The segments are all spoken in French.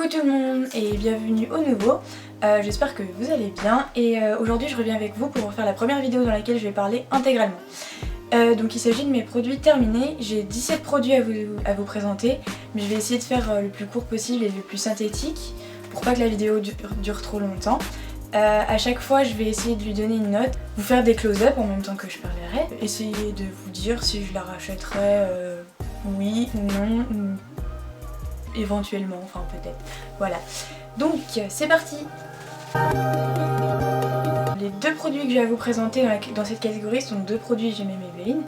tout le monde et bienvenue au nouveau. J'espère que vous allez bien et aujourd'hui je reviens avec vous pour faire la première vidéo dans laquelle je vais parler intégralement. Donc il s'agit de mes produits terminés. J'ai 17 produits à vous présenter, mais je vais essayer de faire le plus court possible et le plus synthétique pour pas que la vidéo dure trop longtemps. À chaque fois je vais essayer de lui donner une note, vous faire des close-up en même temps que je parlerai, essayer de vous dire si je la rachèterai oui ou non, ou éventuellement, enfin peut-être. Voilà. Donc c'est parti. Les deux produits que j'ai à vous présenter dans cette catégorie sont deux produits J'ai Maybelline,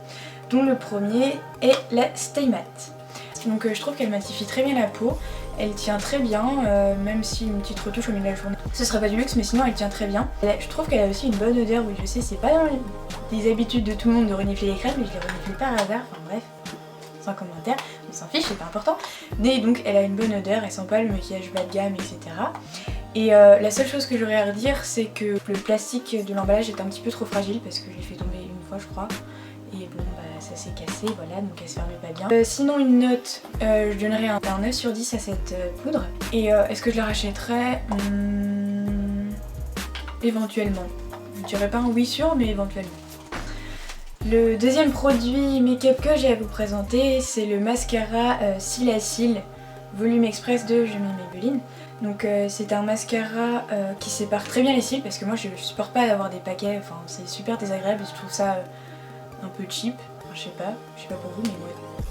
dont le premier est la Stay Matte. Donc je trouve qu'elle matifie très bien la peau, elle tient très bien, même si une petite retouche au milieu de la journée ce serait pas du luxe, mais sinon elle tient très bien. Je trouve qu'elle a aussi une bonne odeur. Oui, je sais, c'est pas dans les habitudes de tout le monde de renifler les crèmes, mais je les renifle par hasard, enfin bref, sans commentaire, on s'en fiche, c'est pas important. Mais donc elle a une bonne odeur, elle sent pas le maquillage bas de gamme, etc. Et la seule chose que j'aurais à redire, c'est que le plastique de l'emballage est un petit peu trop fragile parce que j'ai fait tomber une fois je crois. Et bon bah ça s'est cassé, voilà, donc elle se fermait pas bien. Sinon une note, je donnerais un 9 sur 10 à cette poudre. Et est-ce que je la rachèterais éventuellement. Je dirais pas un oui sûr, mais éventuellement. Le deuxième produit make-up que j'ai à vous présenter, c'est le mascara Cils à Cils Volume Express de J'ai Maybelline. Donc c'est un mascara qui sépare très bien les cils parce que moi je supporte pas d'avoir des paquets, enfin c'est super désagréable et je trouve ça un peu cheap, enfin, je sais pas pour vous mais moi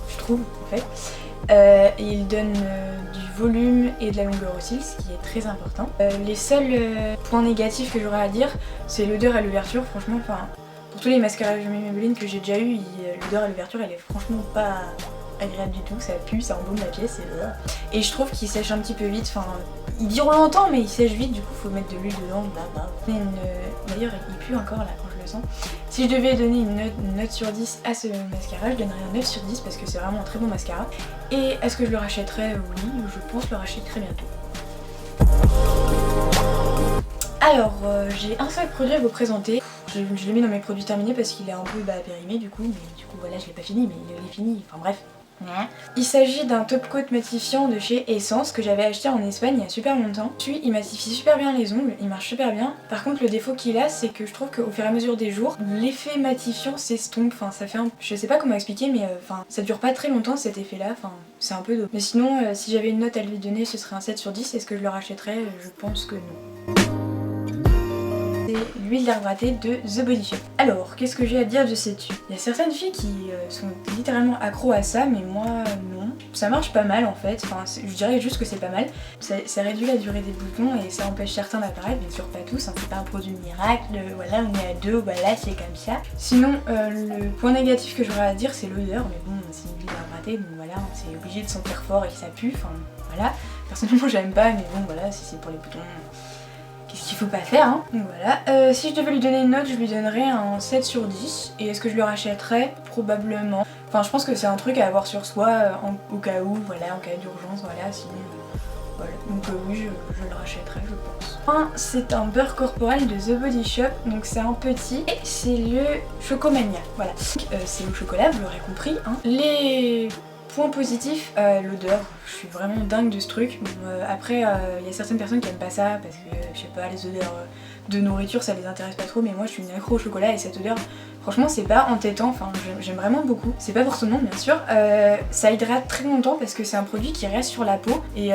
je trouve en fait. Et il donne du volume et de la longueur aux cils, ce qui est très important. Les seuls points négatifs que j'aurais à dire, c'est l'odeur à l'ouverture, franchement, enfin pour tous les mascaras de Maybelline que j'ai déjà eu, l'odeur à l'ouverture elle est franchement pas agréable du tout, ça pue, ça embaume la pièce et je trouve qu'il sèche un petit peu vite, enfin il dure longtemps mais il sèche vite, du coup faut mettre de l'huile dedans, d'ailleurs il pue encore là quand je le sens. Si je devais donner une note sur 10 à ce mascara, je donnerais un 9 sur 10 parce que c'est vraiment un très bon mascara. Et est-ce que je le rachèterais? Oui, je pense le racheter très bientôt. Alors j'ai un seul produit à vous présenter. Je l'ai mis dans mes produits terminés parce qu'il est un peu périmé du coup, mais du coup voilà je l'ai pas fini, mais il est fini, enfin bref. Il s'agit d'un top coat matifiant de chez Essence que j'avais acheté en Espagne il y a super longtemps. Il matifie super bien les ongles, il marche super bien. Par contre le défaut qu'il a, c'est que je trouve qu'au fur et à mesure des jours, l'effet matifiant s'estompe, enfin ça fait un... Je sais pas comment expliquer mais enfin ça dure pas très longtemps cet effet là, enfin c'est un peu dommage. Mais sinon si j'avais une note à lui donner ce serait un 7 sur 10, est-ce que je le rachèterais? Je pense que non. L'huile d'hydratée de The Body Shop. Alors, qu'est-ce que j'ai à dire de cette huile? Il y a certaines filles qui sont littéralement accros à ça, mais moi non. Ça marche pas mal en fait, enfin, je dirais juste que c'est pas mal. Ça réduit la durée des boutons et ça empêche certains d'apparaître, bien sûr pas tous, hein, c'est pas un produit miracle, voilà on est à deux, voilà c'est comme ça. Sinon, le point négatif que j'aurais à dire c'est l'odeur, mais bon c'est une huile hydratée, donc voilà, c'est obligé de sentir fort et que ça pue, enfin voilà. Personnellement j'aime pas, mais bon voilà, si c'est pour les boutons... Qu'est-ce qu'il faut pas faire, hein? Donc voilà. Si je devais lui donner une note, je lui donnerais un 7 sur 10. Et est-ce que je le rachèterais? Probablement. Enfin, je pense que c'est un truc à avoir sur soi au cas où, voilà, en cas d'urgence, voilà, sinon... voilà. Donc oui, je le rachèterais, je pense. C'est un beurre corporel de The Body Shop, donc c'est un petit. Et c'est le Chocomania, voilà. C'est au chocolat, vous l'aurez compris, hein. Les... point positif, l'odeur, je suis vraiment dingue de ce truc. Bon, après, il y a certaines personnes qui aiment pas ça parce que, je sais pas, les odeurs de nourriture ça les intéresse pas trop, mais moi je suis une accro au chocolat et cette odeur, franchement c'est pas entêtant, enfin j'aime vraiment beaucoup. C'est pas pour tout le monde bien sûr, ça hydrate très longtemps parce que c'est un produit qui reste sur la peau et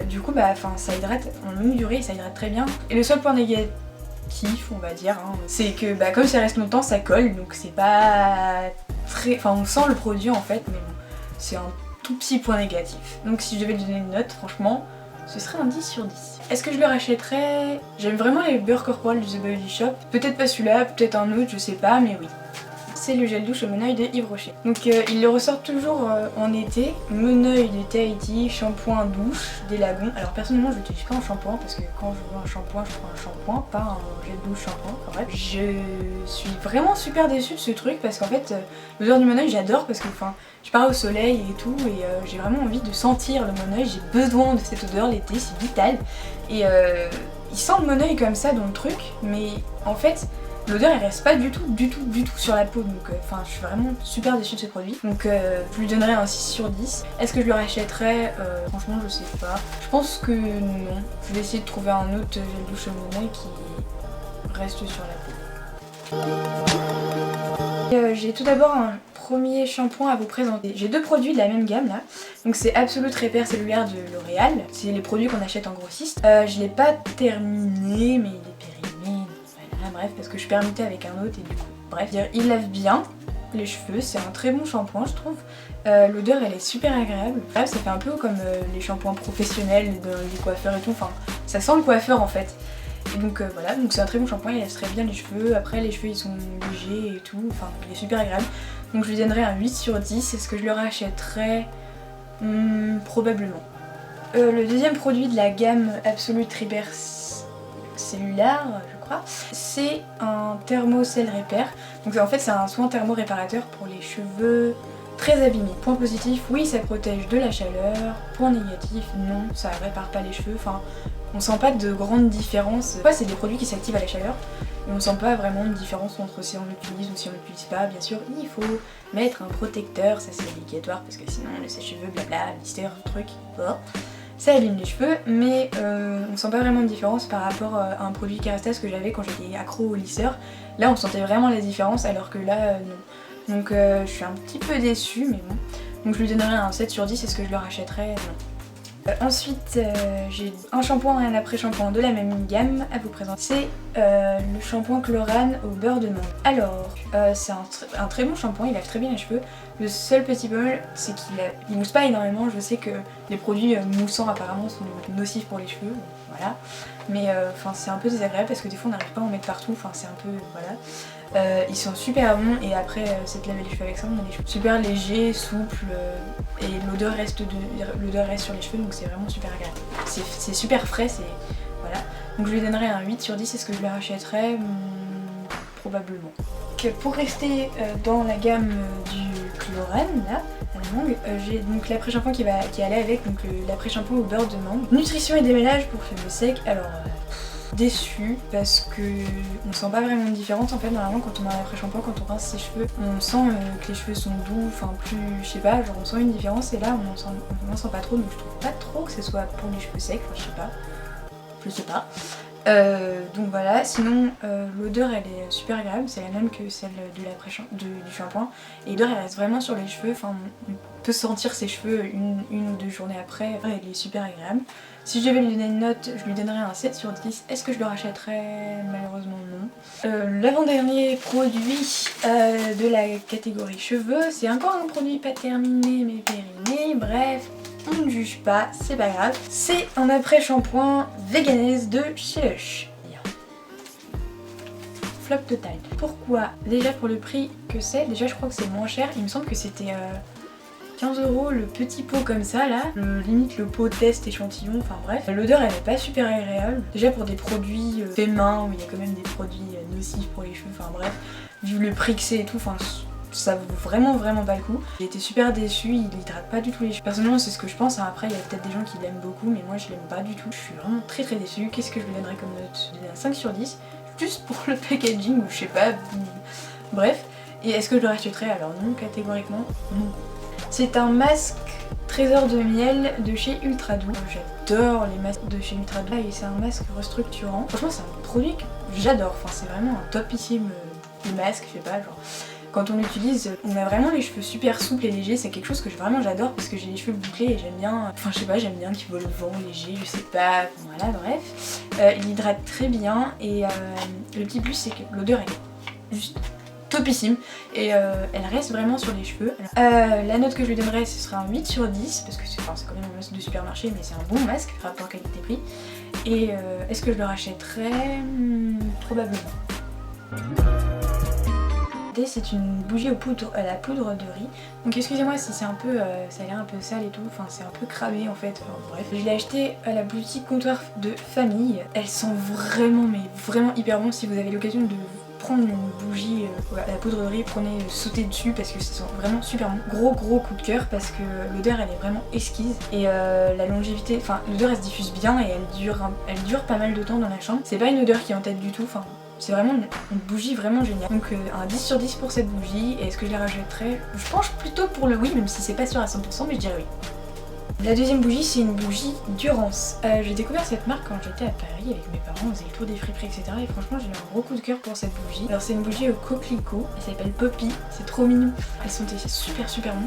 du coup bah ça hydrate en longue durée et ça hydrate très bien. Et le seul point négatif, on va dire, hein, c'est que bah, comme ça reste longtemps ça colle, donc c'est pas très... Enfin on sent le produit en fait, mais bon. C'est un tout petit point négatif. Donc si je devais lui donner une note, franchement, ce serait un 10 sur 10. Est-ce que je le rachèterais? J'aime vraiment les beurres corporels du The Body Shop. Peut-être pas celui-là, peut-être un autre, je sais pas, mais oui. C'est le gel douche au Moneuil de Yves Rocher. Donc il le ressort toujours en été. Moneuil de Tahiti, shampoing douche, des lagons. Alors personnellement je l'utilise pas en shampoing parce que quand je veux un shampoing, je prends un shampoing, pas un gel douche shampoing. Enfin bref, je suis vraiment super déçue de ce truc parce qu'en fait l'odeur du Moneuil j'adore parce que enfin je pars au soleil et tout et j'ai vraiment envie de sentir le Moneuil, j'ai besoin de cette odeur l'été, c'est vital. Et il sent le Moneuil comme ça dans le truc, mais en fait l'odeur elle reste pas du tout sur la peau, donc enfin je suis vraiment super déçue de ce produit. Donc je lui donnerais un 6 sur 10. Est-ce que je le rachèterais? Franchement je sais pas. Je pense que non. Je vais essayer de trouver un autre gel douche Monay qui reste sur la peau. J'ai tout d'abord un premier shampoing à vous présenter. J'ai deux produits de la même gamme là. Donc c'est Absolute Repair Cellulaire de L'Oréal. C'est les produits qu'on achète en grossiste. Je l'ai pas terminé mais il est périmé. Voilà, bref, parce que je suis permutée avec un autre et du coup, bref. Il lave bien les cheveux, c'est un très bon shampoing je trouve. L'odeur elle est super agréable. Bref, ça fait un peu comme les shampoings professionnels des coiffeurs et tout. Enfin, ça sent le coiffeur en fait. Et donc voilà, donc c'est un très bon shampoing, il laisse très bien les cheveux. Après les cheveux ils sont légers et tout, enfin il est super agréable. Donc je lui donnerais un 8 sur 10. Est-ce que je le rachèterais? Probablement. Le deuxième produit de la gamme Absolute Repair Cellulaire, je crois, c'est un Thermocell Repair. Donc en fait c'est un soin thermo-réparateur pour les cheveux très abîmés. Point positif, oui ça protège de la chaleur. Point négatif, non, ça répare pas les cheveux. Enfin, on sent pas de grande différence. Ouais, c'est des produits qui s'activent à la chaleur. Et on sent pas vraiment de différence entre si on l'utilise ou si on l'utilise pas. Bien sûr, il faut mettre un protecteur, ça c'est obligatoire parce que sinon les sèche-cheveux, blabla, blister, truc, ça abîme les cheveux. Mais on sent pas vraiment de différence par rapport à un produit Kérastase que j'avais quand j'étais accro au lisseur. Là on sentait vraiment la différence alors que là non. Donc je suis un petit peu déçue mais bon. Donc je lui donnerais un 7 sur 10, est-ce que je le rachèterais? Non. Ensuite, j'ai un shampoing et un après-shampoing de la même gamme à vous présenter. C'est le shampoing Chlorane au beurre de menthe. Alors, c'est un très bon shampoing, il lave très bien les cheveux. Le seul petit bémol, c'est qu'il mousse pas énormément. Je sais que les produits moussants apparemment sont nocifs pour les cheveux, voilà. Mais enfin c'est un peu désagréable parce que des fois on n'arrive pas à en mettre partout, enfin c'est un peu, voilà. Ils sont super bons et après c'est de laver les cheveux avec ça, on a les cheveux super légers, souples et l'odeur reste sur les cheveux donc c'est vraiment super agréable. C'est super frais, c'est voilà. Donc je lui donnerais un 8 sur 10, est-ce que je le rachèterais? Probablement. Pour rester dans la gamme du Chlorane là, à la mangue, j'ai donc l'après-shampoing qui allait avec, donc l'après-shampoing au beurre de mangue. Nutrition et démêlage pour cheveux secs. Alors déçue parce que on sent pas vraiment de différence en fait. Normalement quand on a un après-shampoing, quand on rince ses cheveux, on sent que les cheveux sont doux, enfin plus, je sais pas, genre on sent une différence et là on en sent pas trop, donc je trouve pas trop que ce soit pour les cheveux secs, enfin je sais pas. Donc voilà, sinon l'odeur elle est super agréable, c'est la même que celle du shampoing et l'odeur elle reste vraiment sur les cheveux, enfin on peut sentir ses cheveux une ou deux journées après, elle est super agréable. Si je devais lui donner une note, je lui donnerais un 7 sur 10. Est-ce que je le rachèterais? Malheureusement non. L'avant-dernier produit de la catégorie cheveux, c'est encore un produit pas terminé mais périmé, bref. On ne juge pas, c'est pas grave. C'est un après-shampoing Veganese de chez Lush. Flop total. Pourquoi? Déjà pour le prix que c'est, déjà je crois que c'est moins cher. Il me semble que c'était 15 € le petit pot comme ça là. Limite le pot test échantillon, enfin bref. L'odeur elle est pas super agréable. Déjà pour des produits faits main où il y a quand même des produits nocifs pour les cheveux, enfin bref. Vu le prix que c'est et tout, enfin ça vaut vraiment pas le coup. J'ai été super déçue, il hydrate pas du tout les cheveux. Personnellement c'est ce que je pense, hein. Après il y a peut-être des gens qui l'aiment beaucoup mais moi je l'aime pas du tout. Je suis vraiment très déçue. Qu'est-ce que je lui donnerais comme note? Je lui donne un 5 sur 10, juste pour le packaging ou je sais pas, bref. Et est-ce que je le rachèterais? Alors non, catégoriquement non. C'est un masque Trésor de miel de chez Ultra Doux. J'adore les masques de chez Ultra Doux et c'est un masque restructurant. Franchement c'est un produit que j'adore, enfin c'est vraiment un topissime masque, je sais pas, genre quand on l'utilise, on a vraiment les cheveux super souples et légers, c'est quelque chose que vraiment j'adore parce que j'ai les cheveux bouclés et j'aime bien, enfin je sais pas, j'aime bien qu'ils volent le vent léger, je sais pas, voilà bref. Il hydrate très bien et le petit plus c'est que l'odeur est juste topissime et elle reste vraiment sur les cheveux. La note que je lui donnerais ce serait un 8 sur 10 parce que c'est quand même un masque de supermarché mais c'est un bon masque rapport qualité-prix. Et est-ce que je le rachèterais? Probablement. C'est une bougie à la poudre de riz. Donc excusez-moi si c'est un peu, ça a l'air un peu sale et tout, enfin c'est un peu cramé en fait, enfin, bref. Je l'ai acheté à la boutique comptoir de famille. Elles sont vraiment, mais vraiment hyper bonnes. Si vous avez l'occasion de prendre une bougie à la poudre de riz, prenez sauter dessus parce que ça sent vraiment super bon. Gros coup de cœur parce que l'odeur elle est vraiment esquisse et la longévité, enfin l'odeur elle se diffuse bien et elle dure pas mal de temps dans la chambre. C'est pas une odeur qui est en tête du tout, enfin C'est vraiment une bougie vraiment géniale. Donc un 10 sur 10 pour cette bougie. Et est-ce que je la rachèterais? Je penche plutôt pour le oui, même si c'est pas sûr à 100%, mais je dirais oui. La deuxième bougie, c'est une bougie Durance. J'ai découvert cette marque quand j'étais à Paris avec mes parents, on faisait le tour des friperies, etc. Et franchement, j'ai eu un gros coup de cœur pour cette bougie. Alors, c'est une bougie au coquelicot, elle s'appelle Poppy, c'est trop mignon. Elles sentait super bon.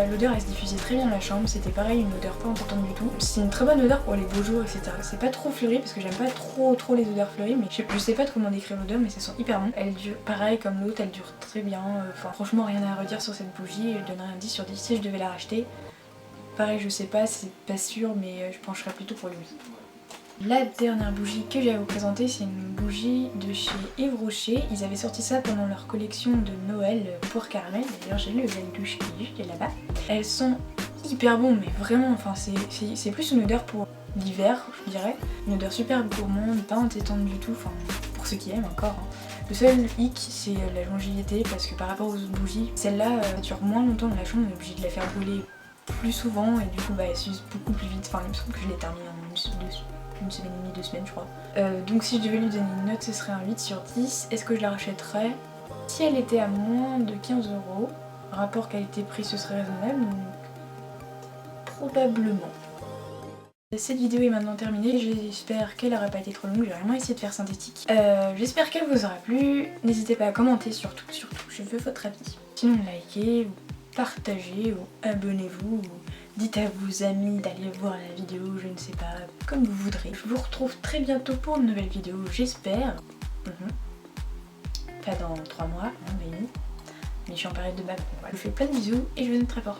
L'odeur, elle se diffusait très bien dans la chambre, c'était pareil, une odeur pas importante du tout. C'est une très bonne odeur pour les beaux jours, etc. C'est pas trop fleuri parce que j'aime pas trop les odeurs fleuries, mais je sais pas comment décrire l'odeur, mais ça sent hyper bon. Elle dure pareil comme l'autre, elle dure très bien. Enfin, franchement, rien à redire sur cette bougie. Je donnerais un 10 sur 10 si je devais la racheter. Pareil, je sais pas, c'est pas sûr, mais je pencherais plutôt pour lui. La dernière bougie que j'ai à vous présenter, c'est une bougie de chez Yves Rocher. Ils avaient sorti ça pendant leur collection de Noël pour caramel. D'ailleurs, j'ai le Velduche qui est juste là-bas. Elles sont hyper bonnes, mais vraiment, enfin, c'est plus une odeur pour l'hiver, je dirais. Une odeur super gourmande, pas entêtante du tout, enfin, pour ceux qui aiment encore. Hein. Le seul hic, c'est la longévité, parce que par rapport aux autres bougies, celle-là dure moins longtemps dans la chambre, on est obligé de la faire brûler plus souvent et du coup elle s'use beaucoup plus vite. Enfin, il me semble que je l'ai terminée en une semaine et demie, 2 semaines je crois. Donc si je devais lui donner une note, ce serait un 8 sur 10. Est-ce que je la rachèterais? Si elle était à moins de 15 €, rapport qualité-prix, ce serait raisonnable, donc probablement. Cette vidéo est maintenant terminée, j'espère qu'elle n'aura pas été trop longue, j'ai vraiment essayé de faire synthétique. J'espère qu'elle vous aura plu, n'hésitez pas à commenter surtout, je veux votre avis. Sinon likez, ou partagez, ou abonnez-vous, ou dites à vos amis d'aller voir la vidéo, je ne sais pas, comme vous voudrez. Je vous retrouve très bientôt pour une nouvelle vidéo, j'espère. Pas dans 3 mois, hein, mais je suis en période de bac, voilà. Je vous fais plein de bisous et je vous aime très fort.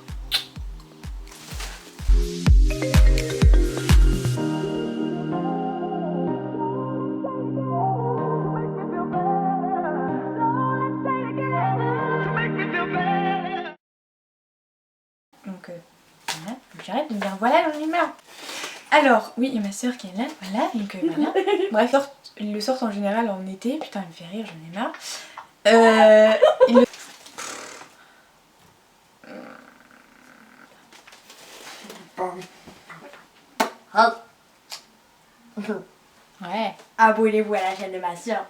Donc voilà, j'arrête de me dire voilà j'en ai marre. Alors oui, et ma soeur qui est là, voilà, donc voilà. Bref, ils le sortent en général en été, putain il me fait rire, j'en ai marre. Ouais, abonnez-vous à la chaîne de ma soeur.